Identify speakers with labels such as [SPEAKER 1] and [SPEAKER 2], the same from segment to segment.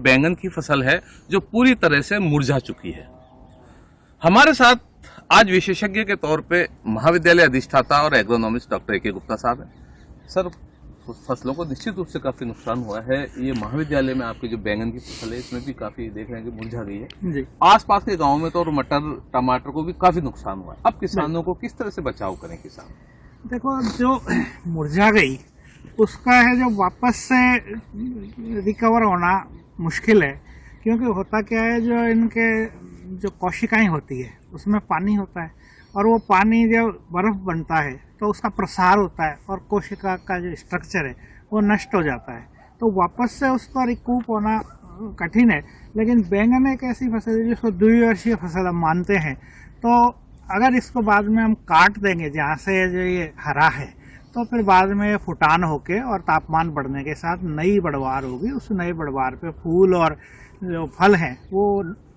[SPEAKER 1] बैंगन की फसल है जो पूरी तरह से मुरझा चुकी है। हमारे साथ आज विशेषज्ञ के तौर पे महाविद्यालय अधिष्ठाता और एग्रोनॉमिस्ट डॉक्टर ए के गुप्ता साहब हैं। सर, फसलों को निश्चित रूप से काफी नुकसान हुआ है। ये महाविद्यालय में आपकी जो बैंगन की फसल है इसमें भी काफी देख रहे हैं कि मुरझा गई है जी। आसपास के गांवों में तो और मटर टमाटर को भी काफी नुकसान हुआ है। अब किसानों को किस तरह से बचाव करें किसान?
[SPEAKER 2] देखो, जो मुरझा गई उसका है जो वापस से रिकवर होना मुश्किल है, क्योंकि होता क्या है, जो इनके जो कोशिकाएं होती है उसमें पानी होता है और वो पानी जब बर्फ बनता है तो उसका प्रसार होता है और कोशिका का जो स्ट्रक्चर है वो नष्ट हो जाता है, तो वापस से उसका रिकूप होना कठिन है। लेकिन बैंगन एक ऐसी फसल है जिसको द्विवर्षीय फसल हम मानते हैं, तो अगर इसको बाद में हम काट देंगे जहाँ से जो ये हरा है, तो फिर बाद में फुटान होके और तापमान बढ़ने के साथ नई बढ़वार होगी। उस नई बढ़वार पे फूल और जो फल हैं वो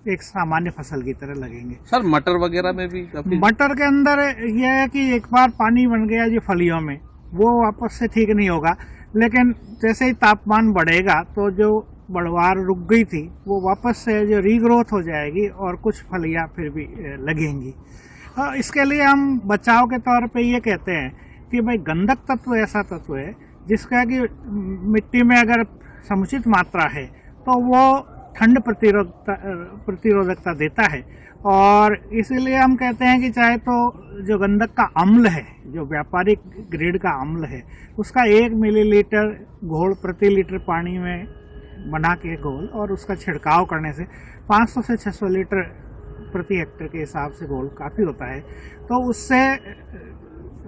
[SPEAKER 2] एक सामान्य फसल की तरह लगेंगे।
[SPEAKER 1] सर, मटर वगैरह में भी
[SPEAKER 2] मटर के अंदर यह है कि एक बार पानी बन गया जो फलियों में, वो वापस से ठीक नहीं होगा। लेकिन जैसे ही तापमान बढ़ेगा तो जो बढ़वार रुक गई थी वो वापस से जो रीग्रोथ हो जाएगी और कुछ फलियां फिर भी लगेंगी। इसके लिए हम बचाव के तौर पे ये कहते हैं कि भाई गंधक तत्व ऐसा तत्व है जिसका कि मिट्टी में अगर समुचित मात्रा है तो वो ठंड प्रतिरोधकता देता है, और इसीलिए हम कहते हैं कि चाहे तो जो गंधक का अम्ल है, जो व्यापारिक ग्रेड का अम्ल है, उसका 1 मिलीलीटर घोल प्रति लीटर पानी में बना के घोल और उसका छिड़काव करने से 500 से 600 लीटर प्रति हेक्टेयर के हिसाब से घोल काफ़ी होता है। तो उससे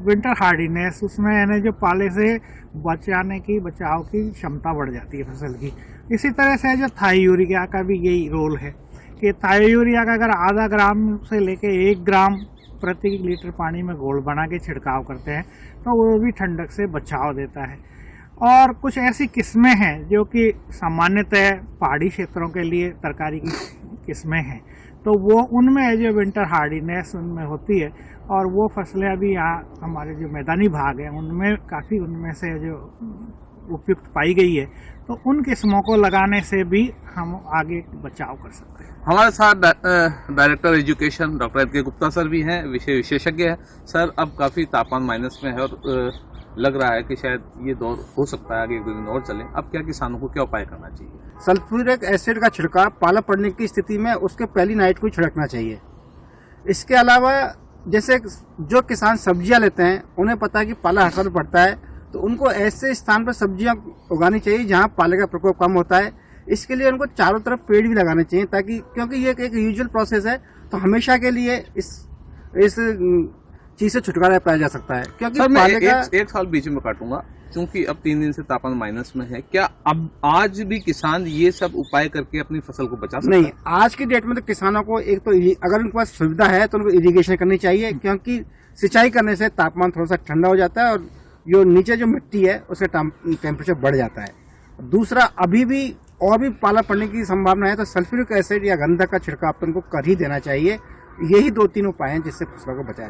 [SPEAKER 2] विंटर हार्डीनेस, उसमें यानी जो पाले से बचाव की क्षमता बढ़ जाती है फसल की। इसी तरह से जो थाई यूरिया का भी यही रोल है कि थाई यूरिया का अगर आधा ग्राम से लेके 1 ग्राम प्रति लीटर पानी में घोल बना के छिड़काव करते हैं तो वो भी ठंडक से बचाव देता है। और कुछ ऐसी किस्में हैं जो कि सामान्यतः पहाड़ी क्षेत्रों के लिए तरकारी की किस्में हैं, तो वो उनमें जो विंटर हार्डीनेस उनमें होती है, और वो फसलें अभी यहाँ हमारे जो मैदानी भाग हैं उनमें काफ़ी उनमें से जो उपयुक्त पाई गई है, तो उन किस्मों को लगाने से भी हम आगे बचाव कर सकते हैं।
[SPEAKER 1] हमारे साथ डायरेक्टर एजुकेशन डॉक्टर ए के गुप्ता सर भी हैं, विषय विशेषज्ञ हैं। सर, अब काफ़ी तापमान माइनस में है और लग रहा है कि शायद ये दौर हो सकता है आगे 1-2 दिन और चले। अब क्या किसानों को क्या उपाय करना चाहिए?
[SPEAKER 3] सल्फ्यूरिक एसिड का छिड़काव पाला पड़ने की स्थिति में उसके पहली नाइट को छिड़कना चाहिए। इसके अलावा जैसे जो किसान सब्जियां लेते हैं उन्हें पता है कि पाला हर साल पड़ता है, तो उनको ऐसे स्थान पर सब्जियां उगानी चाहिए जहां पाले का प्रकोप कम होता है। इसके लिए उनको चारों तरफ पेड़ भी लगाने चाहिए, ताकि क्योंकि ये एक यूजुअल प्रोसेस है, तो हमेशा के लिए इस चीज से छुटकारा पाया जा सकता है। क्योंकि
[SPEAKER 1] सर, मैं एक साल बीच में काटूंगा, क्योंकि अब 3 दिन से तापमान माइनस में है। क्या अब आज भी किसान ये सब उपाय करके अपनी फसल को बचा सकते हैं?
[SPEAKER 3] नहीं, आज की डेट में तो किसानों को एक तो अगर उनके पास सुविधा है तो उनको इरिगेशन करनी चाहिए, क्योंकि सिंचाई करने से तापमान थोड़ा सा ठंडा हो जाता है और जो नीचे जो मिट्टी है उसका टेम्परेचर बढ़ जाता है। दूसरा, अभी भी और भी पाला पड़ने की संभावना है, तो सल्फ्यूरिक एसिड या गंधक का छिड़काव तो उनको कर ही देना चाहिए। यही 2-3 उपाय हैं जिससे फसलों को बचाया